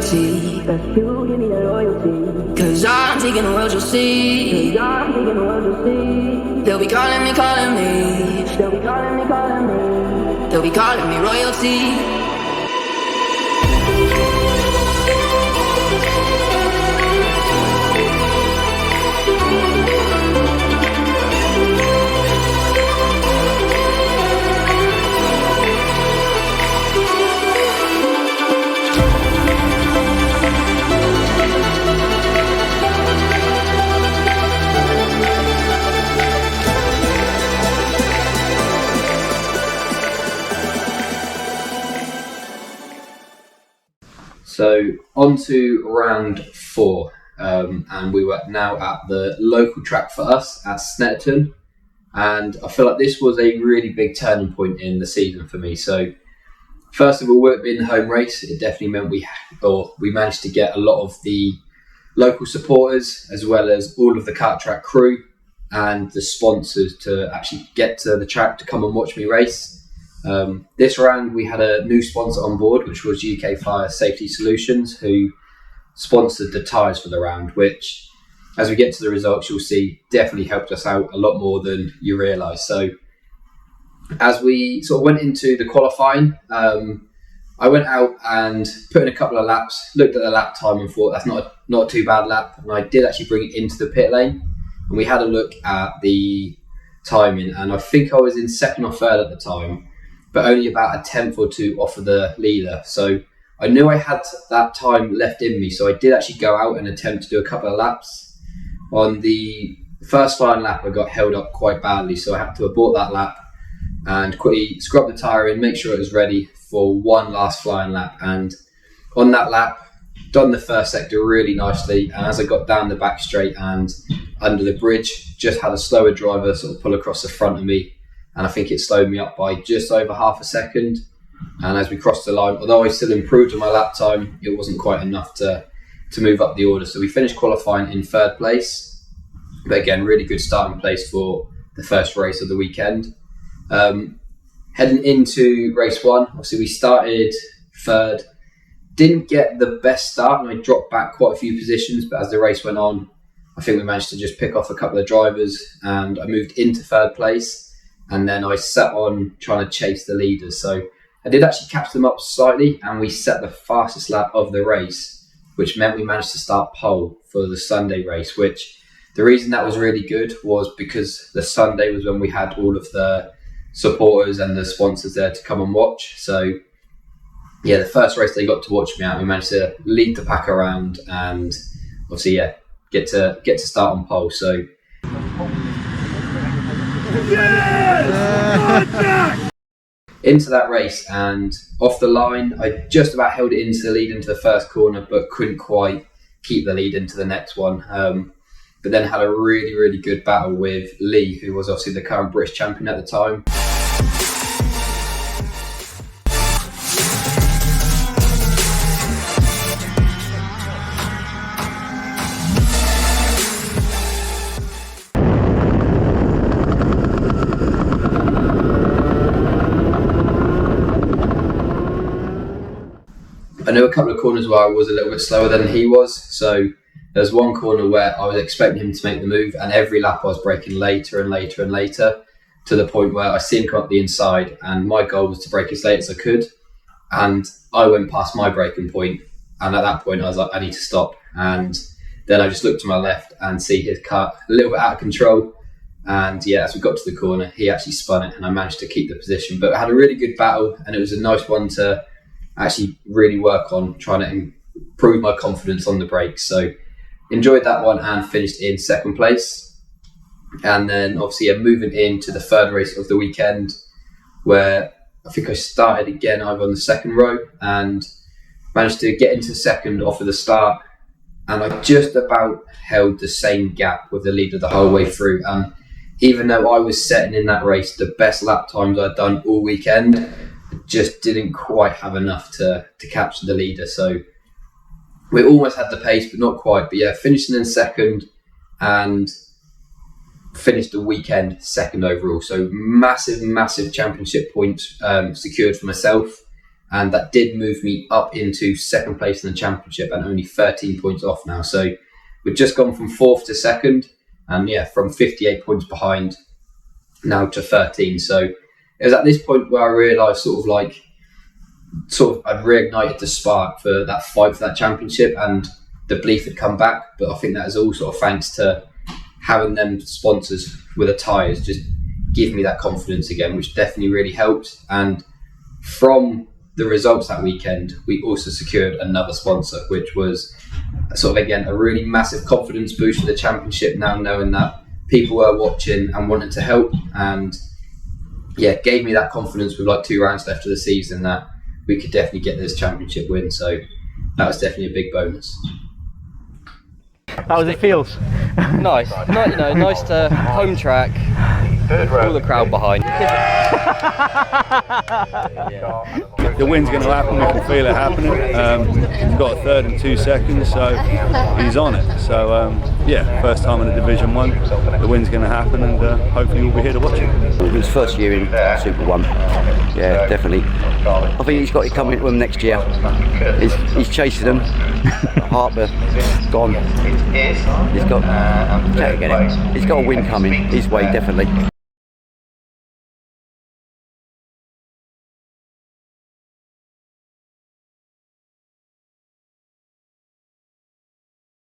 loyalty. That you give me the loyalty. Cause I'm taking the world, you'll see. I'm taking the world to see. They'll be calling me, calling me. They'll be calling me, calling me. They'll be calling me royalty. So on to round 4, and we were now at the local track for us at Snetterton, and I feel like this was a really big turning point in the season for me. So first of all, with it being the home race, it definitely meant we managed to get a lot of the local supporters as well as all of the kart track crew and the sponsors to actually get to the track to come and watch me race. This round we had a new sponsor on board, which was UK Fire Safety Solutions, who sponsored the tyres for the round, which as we get to the results you'll see definitely helped us out a lot more than you realise. So as we sort of went into the qualifying, I went out and put in a couple of laps, looked at the lap time and thought that's not a too bad lap, and I did actually bring it into the pit lane and we had a look at the timing, and I think I was in second or third at the time, but only about a tenth or two off of the leader. So I knew I had that time left in me, so I did actually go out and attempt to do a couple of laps. On the first flying lap I got held up quite badly, so I had to abort that lap and quickly scrub the tyre in, make sure it was ready for one last flying lap. And on that lap, done the first sector really nicely, and as I got down the back straight and under the bridge, just had a slower driver sort of pull across the front of me, and I think it slowed me up by just over half a second. And as we crossed the line, although I still improved on my lap time, it wasn't quite enough to move up the order. So we finished qualifying in third place, but again, really good starting place for the first race of the weekend. Heading into race 1, obviously we started third, didn't get the best start and I dropped back quite a few positions, but as the race went on, I think we managed to just pick off a couple of drivers and I moved into third place. And then I sat on trying to chase the leaders. So I did actually catch them up slightly and we set the fastest lap of the race, which meant we managed to start pole for the Sunday race, which the reason that was really good was because the Sunday was when we had all of the supporters and the sponsors there to come and watch. So yeah, the first race they got to watch me out, we managed to lead the pack around and obviously get to start on pole. So into that race and off the line, I just about held it into the lead into the first corner, but couldn't quite keep the lead into the next one. But then had a really, really good battle with Lee, who was obviously the current British champion at the time. I knew a couple of corners where I was a little bit slower than he was, so there's one corner where I was expecting him to make the move and every lap I was braking later and later and later, to the point where I see him come up the inside and my goal was to brake as late as I could, and I went past my braking point, and at that point I was like, I need to stop. And then I just looked to my left and see his car a little bit out of control, and yeah, as we got to the corner he actually spun it and I managed to keep the position. But I had a really good battle and it was a nice one to actually really work on, trying to improve my confidence on the brakes. So enjoyed that one and finished in second place. And then obviously moving into the third race of the weekend, where I think I started again over on the second row and managed to get into second off of the start, and I just about held the same gap with the leader the whole way through. And even though I was setting in that race the best lap times I'd done all weekend, just didn't quite have enough to capture the leader. So we almost had the pace, but not quite. But yeah, finishing in second and finished the weekend second overall. So massive championship points secured for myself and that did move me up into second place in the championship and only 13 points off now. So we've just gone from 4th to 2nd, and from 58 points behind now to 13. So it was at this point where I realised I'd reignited the spark for that fight for that championship, and the belief had come back. But I think that is all sort of thanks to having them sponsors with the tyres just give me that confidence again, which definitely really helped. And from the results that weekend, we also secured another sponsor, which was again a really massive confidence boost for the championship, now knowing that people were watching and wanted to help, and gave me that confidence with 2 rounds left of the season that we could definitely get this championship win. So that was definitely a big bonus. How does it feel? Nice, nice to home track, all the crowd behind. The win's going to happen, we can feel it happening. He's got a 3rd and 2 seconds, so he's on it. So first time in a Division 1, the win's going to happen, and hopefully we'll be here to watch it. It was first year in Super 1. Yeah, definitely. I think he's got it coming to him next year. He's chasing them. Harper gone. He's got a win coming his way, definitely.